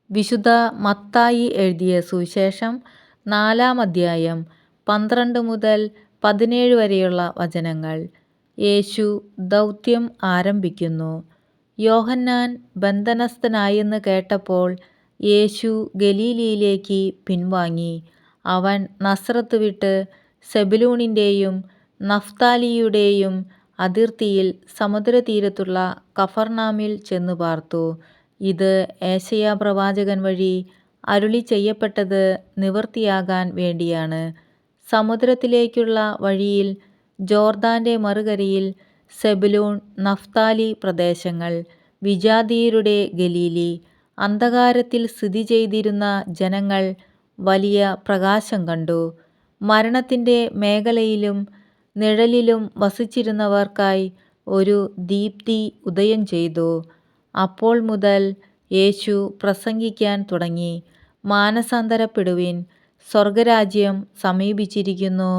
വിശുദ്ധ മത്തായി എഴുതിയ സുവിശേഷം 4-ാം അധ്യായം 12 മുതൽ 17 വരെയുള്ള വചനങ്ങൾ. യേശു ദൗത്യം ആരംഭിക്കുന്നു. യോഹന്നാൻ ബന്ധനസ്ഥനായെന്ന് കേട്ടപ്പോൾ യേശു ഗലീലയിലേക്ക് പിൻവാങ്ങി. അവൻ നസ്രത്ത് വിട്ട് സെബൂലൂണിൻ്റെയും നഫ്താലിയുടെയും അതിർത്തിയിൽ സമുദ്രതീരത്തുള്ള കഫർനാമിൽ ചെന്നു പാർത്തു. ഇത് ഏശയ്യാപ്രവാചകൻ വഴി അരുളിച്ചെയ്യപ്പെട്ടത് നിവൃത്തിയാകാൻ വേണ്ടിയാണ്. സമുദ്രത്തിലേക്കുള്ള വഴിയിൽ ജോർദാന്റെ മറുകരയിൽ സെബൂലൂൺ, നഫ്താലി പ്രദേശങ്ങൾ, വിജാതീയരുടെ ഗലീലി. അന്ധകാരത്തിൽ സ്ഥിതി ചെയ്തിരുന്ന ജനങ്ങൾ വലിയ പ്രകാശം കണ്ടു. മരണത്തിന്റെ മേഖലയിലും നിഴലിലും വസിച്ചിരുന്നവർക്കായി ഒരു ദീപ്തി ഉദയം ചെയ്തു. അപ്പോൾ മുതൽ യേശു പ്രസംഗിക്കാൻ തുടങ്ങി, മാനസാന്തരപ്പെടുവിൻ, സ്വർഗരാജ്യം സമീപിച്ചിരിക്കുന്നു.